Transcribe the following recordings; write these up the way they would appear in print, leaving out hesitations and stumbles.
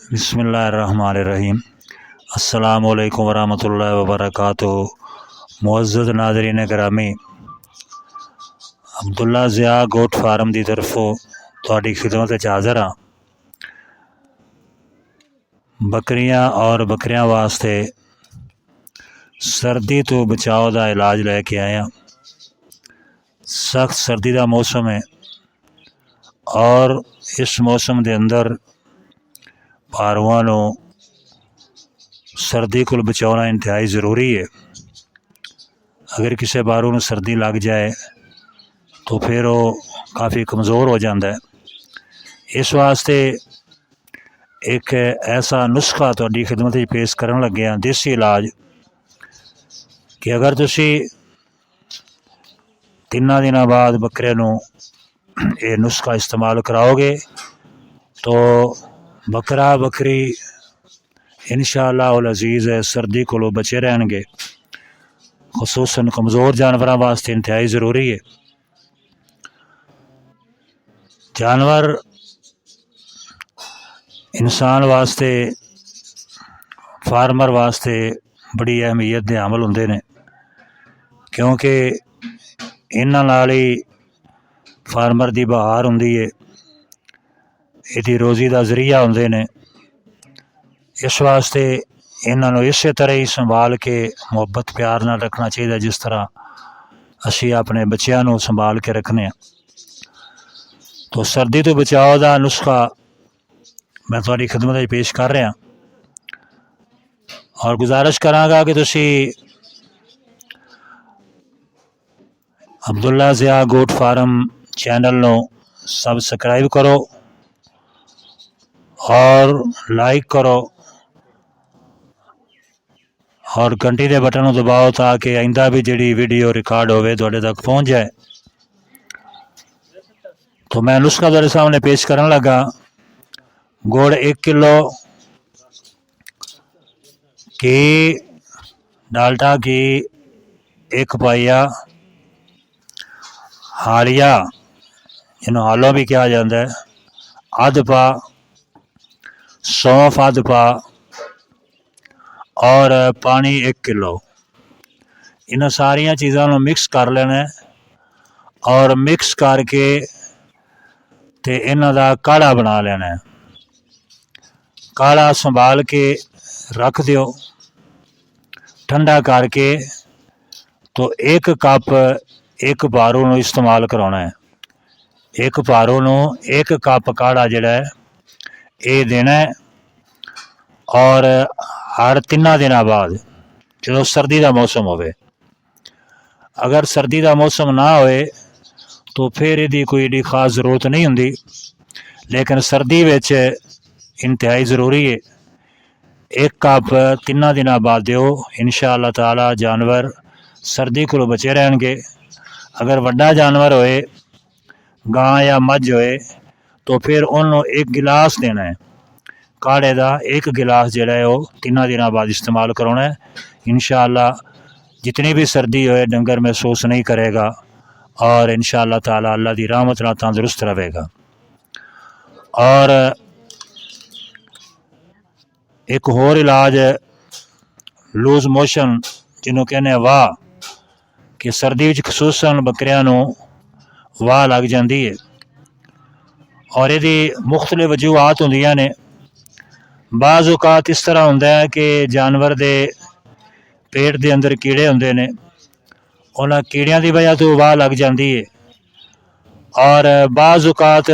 बिस्मिल्लाहिर्रहमानिर्रहीम। अस्सलामुअलैकुम वरहमतुल्लाहि वबरकातुहू। मुअज़्ज़ज़ नाज़रीन गिरामी, अब्दुल्ला ज़िया गोट फार्म की तरफों तुहाडी खिदमत च हाज़र हाँ। बकरियां और बकरियां वास्ते सर्दी तो बचाव का इलाज लैके आए हैं। सख्त सर्दी का मौसम है और इस मौसम के अंदर भारुआं नूं सर्दी को बचाना इंतहाई ज़रूरी है। अगर किसी भारू नूं सर्दी लग जाए तो फिर वो काफ़ी कमज़ोर हो जाता है। इस वास्ते एक ऐसा नुस्खा तुहाडी खिदमत में पेश करन लगे हैं, देसी इलाज, कि अगर तुसी 3 दिनों बाद बकरे नूं ये नुस्खा इस्तेमाल कराओगे तो बकरा बकरी इंशाअल्लाह उल अज़ीज़ सर्दी को बचे रहणगे। खुसूसन कमज़ोर जानवरों वास्ते इंतहाई ज़रूरी है। जानवर इंसान वास्ते, फार्मर वास्ते बड़ी अहमियत के अमल होंदे ने, क्योंकि इन्हां नाल ही फार्मर की बहार होंदी है, इहदी रोज़ी का जरिया होंदे ने। इस वास्ते इन्हां नूं इस तरह ही संभाल के मुहब्बत प्यार नाल रखना चाहिए जिस तरह असी अपने बच्चों नूं संभाल के रखने हैं। तो सर्दी तो बचाव का नुस्खा मैं तुहाडी खिदमत में पेश कर रहा और गुजारिश करांगा कि तुसी Abdullah Zia goat farm channel नूं सबसक्राइब करो और लाइक करो और घंटी के बटन को दबाओ ताकि आइंदा भी जिहड़ी वीडियो रिकॉर्ड होवे तुहाडे तक पहुँच जाए। तो मैं नुस्खा तुहाडे सामने पेश करन लगा। गुड़ 1 किलो, घी डाल्डा घी 1 पाइया, हालिया जिन्हों हालो भी कहा जाता है आध पा, सौंफ आध पा और पानी 1 किलो। इन सारिया चीज़ों मिक्स कर लेना है और मिक्स करके ते इन्हां दा काढ़ा बना लेना है। काढ़ा संभाल के रख दियो, ठंडा करके तो 1 कप 1 भारू नूं इस्तेमाल कराना है। 1 भारू नूं 1 कप काढ़ा जिहड़ा है ये देना है। और हर 3 दिनों बाद जो सर्दी का मौसम होवे, अगर सर्दी का मौसम ना होए तो फिर यदी कोई एडी खास ज़रूरत नहीं होंदी, लेकिन सर्दी विच इंतहाई ज़रूरी है। 1 कप 3 दिनों बाद दिओ, इंशाअल्लाह ताला जानवर सर्दी को बचे रहणगे। अगर वड्डा जानवर होए, गां या मझ होए, तो फिर उन्होंने 1 गिलास देना है काढ़े का। 1 गिलास जिहड़ा है वो 3 दिनों बाद इस्तेमाल कराना है। इंशाअल्लाह जितनी भी सर्दी होए डंगर महसूस नहीं करेगा और इंशाअल्लाह ताला अल्लाह की रहमत नाल तंदुरुस्त रहेगा। और एक होर इलाज लूज मोशन जिन्हों कहने वाह, कि सर्दी खसूसन बकरियां नूं वाह लग जाती है और यदी मुख्तलिफ वजूहात होंदियां ने। बाज़ औकात इस तरह होंदा है कि जानवर दे पेट के अंदर कीड़े होंदे ने, उन्हां कीड़ियां की वजह तो वाह लग जाती है और बाज़ औकात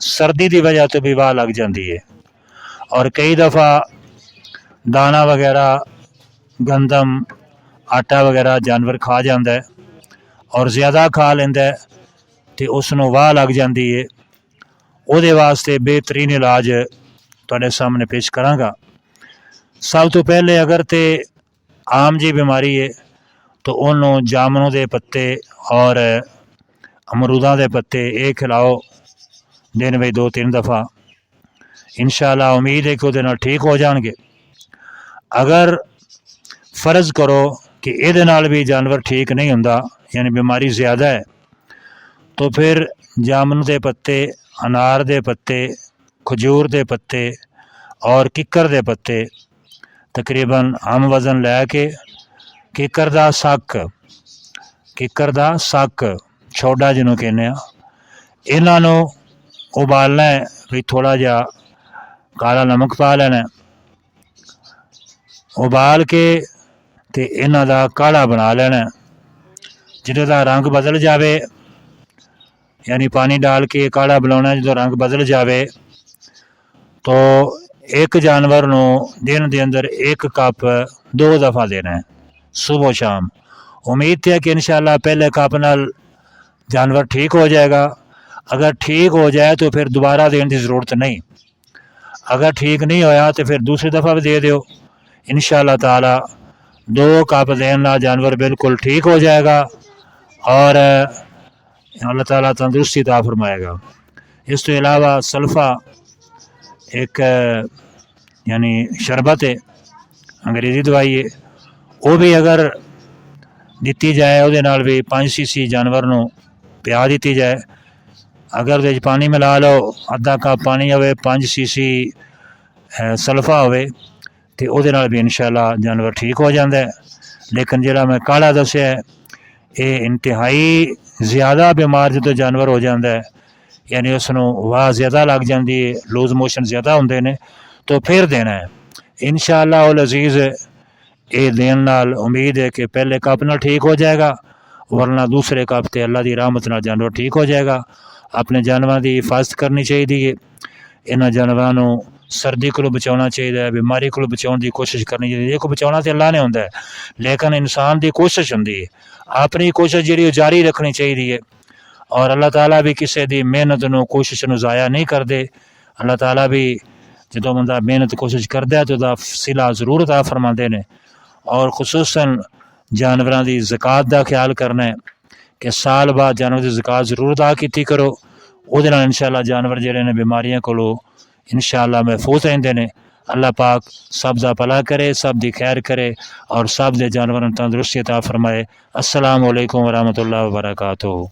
सर्दी की वजह तो भी वाह लग जाती है। और कई दफ़ा दाना वगैरह, गंदम, आटा वगैरह जानवर खा जाता है और ज़्यादा खा लेंदा है तो उसनों वाह लग जाती है। उहदे वास्ते बेहतरीन इलाज तुहाडे सामने पेश करांगा। सब तो पहले अगर तो आम जी बीमारी है तो उन्होंने जामुन के पत्ते और अमरूदा के पत्ते ये खिलाओ दिन में 2-3 दफ़ा। इंशाअल्लाह उम्मीद है कि उहदे नाल ठीक हो जाएंगे। अगर फ़र्ज़ करो कि इहदे नाल भी जानवर ठीक नहीं होंदा, यानी बीमारी ज़्यादा है, तो फिर जामुन के पत्ते, अनार के पत्ते, खजूर के पत्ते और किकर दे पत्ते तकरीबन हम वजन लैके किकर दा सक छोड़ा जिन्हों कहने इन्हों उबालना है भी थोड़ा जा काला नमक पा लेना उबाल के ते इन्हों का काढ़ा बना लेना जिन्हों का रंग बदल जाए यानी पानी डाल के काढ़ा बनाना जो रंग बदल जाए तो एक जानवर नू दिन के अंदर 1 कप 2 दफ़ा देना है सुबह शाम। उम्मीद है कि इंशाअल्लाह पहले कप नाल जानवर ठीक हो जाएगा। अगर ठीक हो जाए तो फिर दोबारा देने की ज़रूरत नहीं, अगर ठीक नहीं होया तो फिर दूसरी दफ़ा भी दे दो। इंशाअल्लाह ताला 2 कप देने जानवर बिल्कुल ठीक हो जाएगा और अल्लाह ताला तंदुरुस्ती अता फरमाएगा। इस तो अलावा सल्फा एक यानी शरबत है, अंग्रेज़ी दवाई है, वो भी अगर दी जाए वो भी 5 सीसी जानवर नू पिया दी जाए। अगर वो पानी मिला लो आधा कप पानी हो 5 सीसी सल्फा हो तो वो भी इंशाअल्लाह जानवर ठीक हो जाता है। लेकिन जोड़ा मैं काढ़ा दसिया है ये इंतहाई ज़्यादा बीमार जो जानवर हो जाता है यानी उसनों वाह ज़्यादा लग जाती है, लूज मोशन ज़्यादा होंगे ने तो फिर देना है इंशाअल्लाह उल अज़ीज़। ये देन नाल उम्मीद है कि पहले कप नाल ठीक हो जाएगा वरना दूसरे कप ते अल्लाह की रहमत नाल जानवर ठीक हो जाएगा। अपने जानवरों की हिफाजत करनी चाहिए, इन्होंने जानवरों सर्दी को बचाना चाहिए, बीमारी को बचाने की कोशिश करनी चाहिए। ये को बचाना तो अल्लाह ने होंदा है लेकिन इंसान की कोशिश होंदी है, अपनी कोशिश जी जारी रखनी चाहिए और अल्लाह ताला भी किसी की मेहनत नू कोशिश नू ज़ाया नहीं करते। अल्लाह ताला भी जो बंदा मेहनत कोशिश करता है तो उसका सिला जरूर अता फरमाते हैं। और खुसूसन जानवरों की ज़कात का ख्याल करना है कि साल बाद जानवर की ज़कात जरूर अदा की करो, वो इंशाअल्लाह जानवर जोड़े ने बीमारियों को इंशाअल्लाह महफूज रहते हैं। अल्लाह पाक सब का भला करे, सब की खैर करे और सब के जानवरों तंदुरुस्ती अता फरमाए। अस्सलामु अलैकुम वरहमतुल्लाहि वबरकातुहू।